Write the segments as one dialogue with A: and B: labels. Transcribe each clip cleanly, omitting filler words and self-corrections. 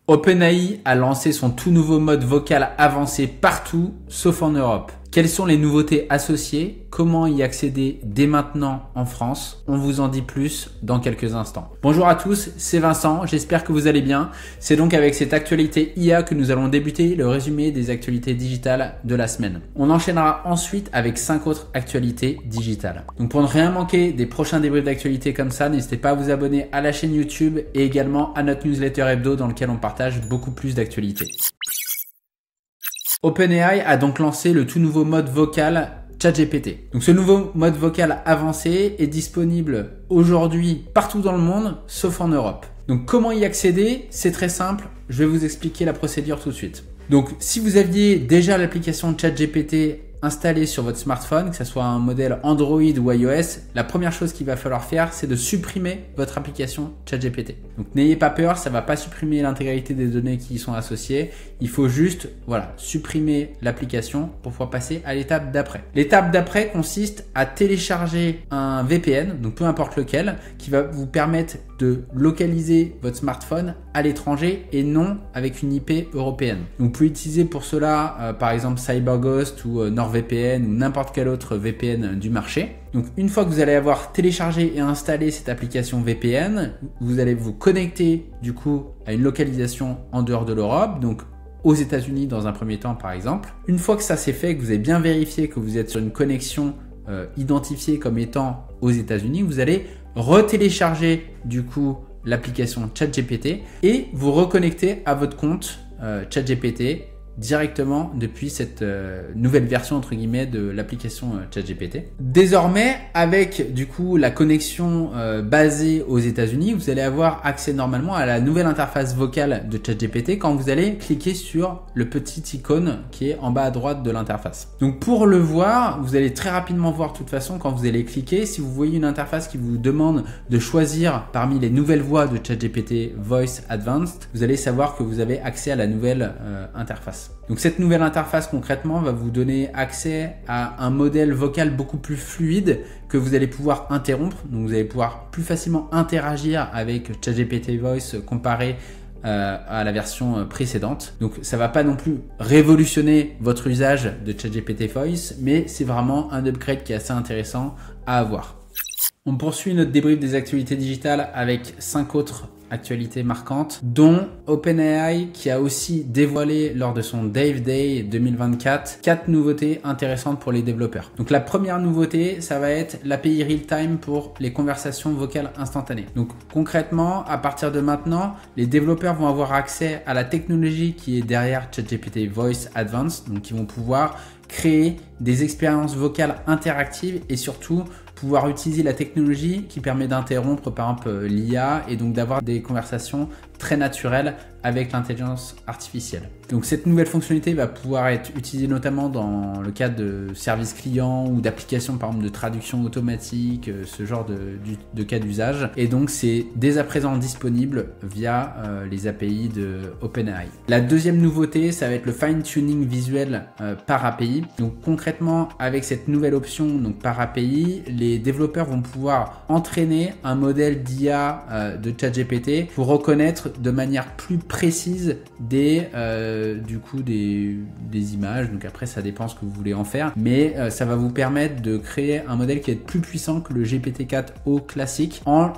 A: OpenAI a lancé son tout nouveau mode vocal avancé partout, sauf en Europe. Quelles sont les nouveautés associées? Comment y accéder dès maintenant en France? On vous en dit plus dans quelques instants. Bonjour à tous, c'est Vincent, j'espère que vous allez bien. C'est donc avec cette actualité IA que nous allons débuter le résumé des actualités digitales de la semaine. On enchaînera ensuite avec 5 autres actualités digitales. Donc pour ne rien manquer des prochains débriefs d'actualités comme ça, n'hésitez pas à vous abonner à la chaîne YouTube et également à notre newsletter hebdo dans lequel on partage beaucoup plus d'actualités. OpenAI a donc lancé le tout nouveau mode vocal ChatGPT. Donc ce nouveau mode vocal avancé est disponible aujourd'hui partout dans le monde, sauf en Europe. Donc comment y accéder? C'est très simple, je vais vous expliquer la procédure tout de suite. Donc si vous aviez déjà l'application ChatGPT installée sur votre smartphone, que ce soit un modèle Android ou iOS, la première chose qu'il va falloir faire, c'est de supprimer votre application ChatGPT. Donc n'ayez pas peur, ça ne va pas supprimer l'intégralité des données qui y sont associées. Il faut juste supprimer l'application pour pouvoir passer à l'étape d'après. L'étape d'après consiste à télécharger un VPN, donc peu importe lequel, qui va vous permettre de localiser votre smartphone à l'étranger et non avec une IP européenne. Donc vous pouvez utiliser pour cela par exemple CyberGhost ou NordVPN ou n'importe quel autre VPN du marché. Donc une fois que vous allez avoir téléchargé et installé cette application VPN, vous allez vous connecter du coup à une localisation en dehors de l'Europe, donc aux États-Unis dans un premier temps par exemple. Une fois que ça c'est fait, que vous avez bien vérifié que vous êtes sur une connexion identifiée comme étant aux États-Unis, vous allez retélécharger du coup l'application ChatGPT et vous reconnecter à votre compte ChatGPT directement depuis cette nouvelle version entre guillemets de l'application ChatGPT. Désormais, avec du coup la connexion basée aux États-Unis, vous allez avoir accès normalement à la nouvelle interface vocale de ChatGPT quand vous allez cliquer sur le petit icône qui est en bas à droite de l'interface. Donc pour le voir, vous allez très rapidement voir de toute façon quand vous allez cliquer, si vous voyez une interface qui vous demande de choisir parmi les nouvelles voix de ChatGPT Voice Advanced, vous allez savoir que vous avez accès à la nouvelle interface. Donc cette nouvelle interface concrètement va vous donner accès à un modèle vocal beaucoup plus fluide que vous allez pouvoir interrompre. Donc vous allez pouvoir plus facilement interagir avec ChatGPT Voice comparé à la version précédente. Donc ça va pas non plus révolutionner votre usage de ChatGPT Voice, mais c'est vraiment un upgrade qui est assez intéressant à avoir. On poursuit notre débrief des actualités digitales avec 5 autres actualités marquantes, dont OpenAI qui a aussi dévoilé lors de son Dev Day 2024 4 nouveautés intéressantes pour les développeurs. Donc la première nouveauté, ça va être l'API Real-Time pour les conversations vocales instantanées. Donc concrètement, à partir de maintenant, les développeurs vont avoir accès à la technologie qui est derrière ChatGPT Voice Advanced, donc ils vont pouvoir créer des expériences vocales interactives et surtout pouvoir utiliser la technologie qui permet d'interrompre par exemple l'IA et donc d'avoir des conversations très naturelles avec l'intelligence artificielle. Donc cette nouvelle fonctionnalité va pouvoir être utilisée notamment dans le cadre de services clients ou d'applications par exemple de traduction automatique, ce genre de cas d'usage. Et donc c'est dès à présent disponible via les API de OpenAI. La deuxième nouveauté, ça va être le fine-tuning visuel par API. Donc concrètement avec cette nouvelle option donc par API, les développeurs vont pouvoir entraîner un modèle d'IA de ChatGPT pour reconnaître de manière plus précise des images. Donc après ça dépend ce que vous voulez en faire, mais ça va vous permettre de créer un modèle qui est plus puissant que le GPT-4o classique en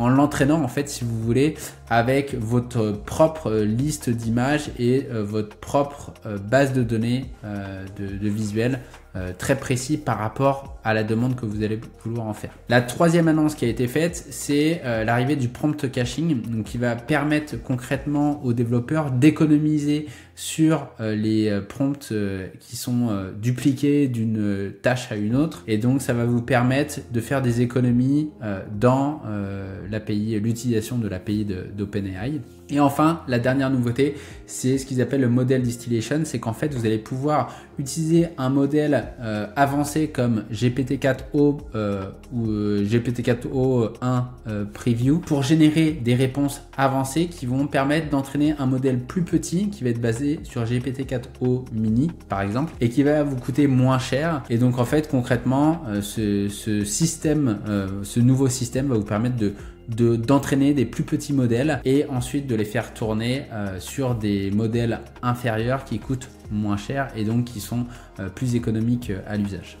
A: l'entraînant en fait si vous voulez avec votre propre liste d'images et votre propre base de données de visuels très précis par rapport à la demande que vous allez vouloir en faire. La troisième annonce qui a été faite, c'est l'arrivée du prompt caching, donc qui va permettre concrètement aux développeurs d'économiser sur les prompts qui sont dupliqués d'une tâche à une autre, et donc ça va vous permettre de faire des économies dans l'API, l'utilisation de l'API d'OpenAI. Et enfin, la dernière nouveauté, c'est ce qu'ils appellent le model distillation, c'est qu'en fait vous allez pouvoir utiliser un modèle avancé comme GPT-4o ou GPT-4o 1 Preview pour générer des réponses avancées qui vont permettre d'entraîner un modèle plus petit qui va être basé sur GPT-4o mini par exemple et qui va vous coûter moins cher. Et donc en fait concrètement ce nouveau système va vous permettre de d'entraîner des plus petits modèles et ensuite de les faire tourner sur des modèles inférieurs qui coûtent moins cher et donc qui sont plus économiques à l'usage.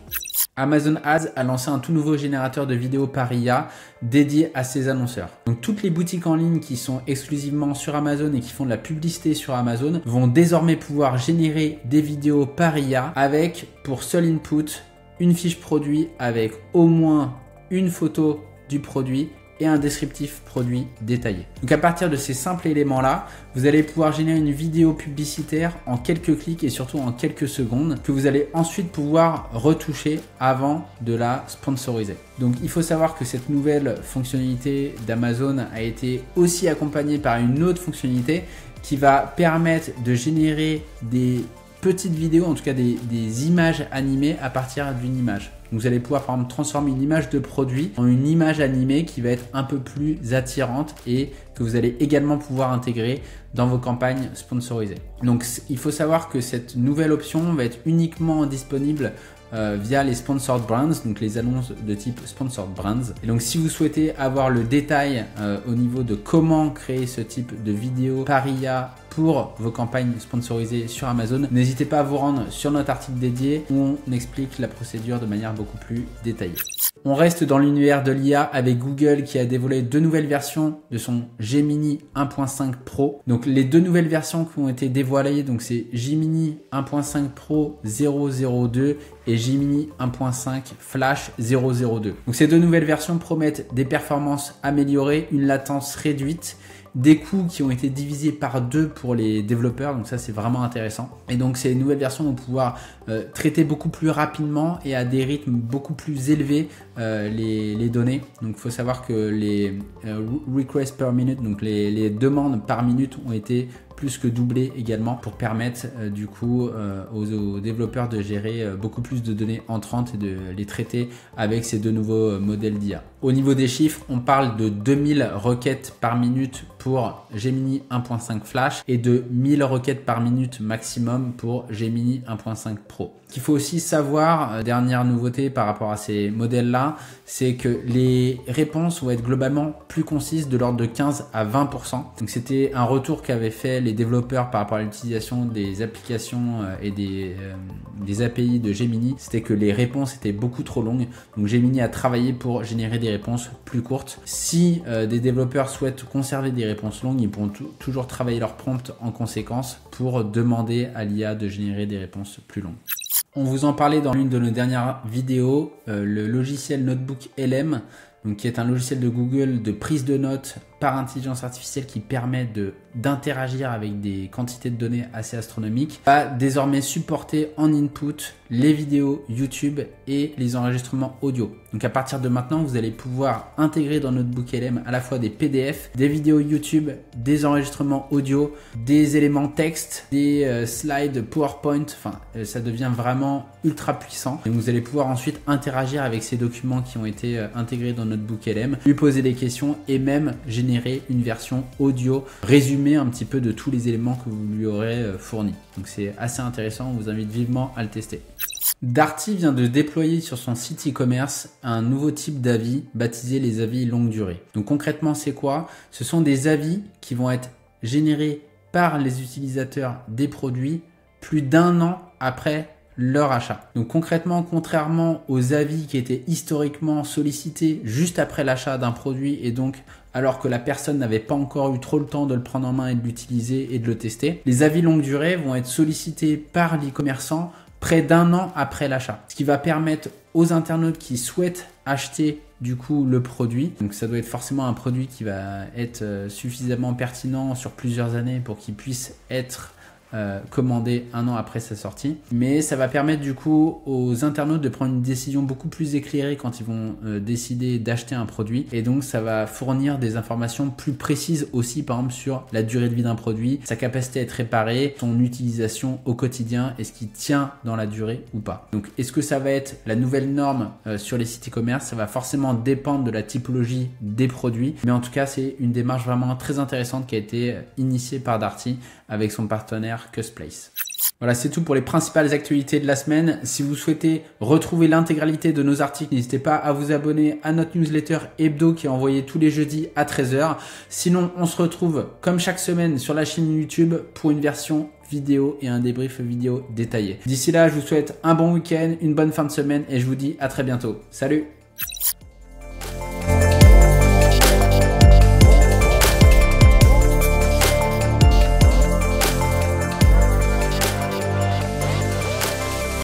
A: Amazon Ads a lancé un tout nouveau générateur de vidéos par IA dédié à ses annonceurs. Donc toutes les boutiques en ligne qui sont exclusivement sur Amazon et qui font de la publicité sur Amazon vont désormais pouvoir générer des vidéos par IA avec pour seul input une fiche produit avec au moins une photo du produit et un descriptif produit détaillé. Donc à partir de ces simples éléments-là, vous allez pouvoir générer une vidéo publicitaire en quelques clics et surtout en quelques secondes que vous allez ensuite pouvoir retoucher avant de la sponsoriser. Donc il faut savoir que cette nouvelle fonctionnalité d'Amazon a été aussi accompagnée par une autre fonctionnalité qui va permettre de générer des petites vidéos, en tout cas des images animées à partir d'une image. Donc vous allez pouvoir par exemple transformer une image de produit en une image animée qui va être un peu plus attirante et que vous allez également pouvoir intégrer dans vos campagnes sponsorisées. Donc il faut savoir que cette nouvelle option va être uniquement disponible via les Sponsored Brands, donc les annonces de type Sponsored Brands. Et donc si vous souhaitez avoir le détail au niveau de comment créer ce type de vidéo par IA pour vos campagnes sponsorisées sur Amazon, n'hésitez pas à vous rendre sur notre article dédié où on explique la procédure de manière beaucoup plus détaillée. On reste dans l'univers de l'IA avec Google qui a dévoilé deux nouvelles versions de son Gemini 1.5 Pro. Donc les deux nouvelles versions qui ont été dévoilées, donc c'est Gemini 1.5 Pro 002 et Gemini 1.5 Flash 002. Donc ces deux nouvelles versions promettent des performances améliorées, une latence réduite, des coûts qui ont été divisés par 2 pour les développeurs, donc ça c'est vraiment intéressant. Et donc ces nouvelles versions vont pouvoir traiter beaucoup plus rapidement et à des rythmes beaucoup plus élevés les données. Donc il faut savoir que les requests per minute, donc les demandes par minute ont été plus que doublé également pour permettre du coup aux développeurs de gérer beaucoup plus de données entrantes et de les traiter avec ces deux nouveaux modèles d'IA. Au niveau des chiffres, on parle de 2000 requêtes par minute pour Gemini 1.5 Flash et de 1000 requêtes par minute maximum pour Gemini 1.5 Pro. Ce qu'il faut aussi savoir, dernière nouveauté par rapport à ces modèles-là, c'est que les réponses vont être globalement plus concises de l'ordre de 15 à 20%. Donc c'était un retour qu'avaient fait les développeurs par rapport à l'utilisation des applications et des API de Gemini. C'était que les réponses étaient beaucoup trop longues. Donc Gemini a travaillé pour générer des réponses plus courtes. Si des développeurs souhaitent conserver des réponses longues, ils pourront toujours travailler leur prompt en conséquence pour demander à l'IA de générer des réponses plus longues. On vous en parlait dans l'une de nos dernières vidéos, le logiciel Notebook LM, donc qui est un logiciel de Google de prise de notes par intelligence artificielle qui permet d'interagir avec des quantités de données assez astronomiques, va désormais supporter en input les vidéos YouTube et les enregistrements audio. Donc à partir de maintenant, vous allez pouvoir intégrer dans Notebook LM à la fois des PDF, des vidéos YouTube, des enregistrements audio, des éléments texte, des slides PowerPoint, enfin ça devient vraiment ultra puissant. Et vous allez pouvoir ensuite interagir avec ces documents qui ont été intégrés dans Notebook LM, lui poser des questions et même générer une version audio résumée un petit peu de tous les éléments que vous lui aurez fournis. Donc c'est assez intéressant, on vous invite vivement à le tester. Darty vient de déployer sur son site e-commerce un nouveau type d'avis baptisé les avis longue durée. Donc concrètement c'est quoi? Ce sont des avis qui vont être générés par les utilisateurs des produits plus d'un an après leur achat. Donc concrètement, contrairement aux avis qui étaient historiquement sollicités juste après l'achat d'un produit et donc alors que la personne n'avait pas encore eu trop le temps de le prendre en main et de l'utiliser et de le tester, les avis longue durée vont être sollicités par l'e-commerçant près d'un an après l'achat. Ce qui va permettre aux internautes qui souhaitent acheter du coup le produit, donc ça doit être forcément un produit qui va être suffisamment pertinent sur plusieurs années pour qu'il puisse être commandé un an après sa sortie, mais ça va permettre du coup aux internautes de prendre une décision beaucoup plus éclairée quand ils vont décider d'acheter un produit, et donc ça va fournir des informations plus précises aussi, par exemple sur la durée de vie d'un produit, sa capacité à être réparé, son utilisation au quotidien, est-ce qu'il tient dans la durée ou pas. Donc est-ce que ça va être la nouvelle norme sur les sites e-commerce? Ça va forcément dépendre de la typologie des produits, mais en tout cas c'est une démarche vraiment très intéressante qui a été initiée par Darty avec son partenaire Custplace. Voilà, c'est tout pour les principales actualités de la semaine. Si vous souhaitez retrouver l'intégralité de nos articles, n'hésitez pas à vous abonner à notre newsletter hebdo qui est envoyée tous les jeudis à 13h. Sinon, on se retrouve comme chaque semaine sur la chaîne YouTube pour une version vidéo et un débrief vidéo détaillé. D'ici là, je vous souhaite un bon week-end, une bonne fin de semaine et je vous dis à très bientôt. Salut!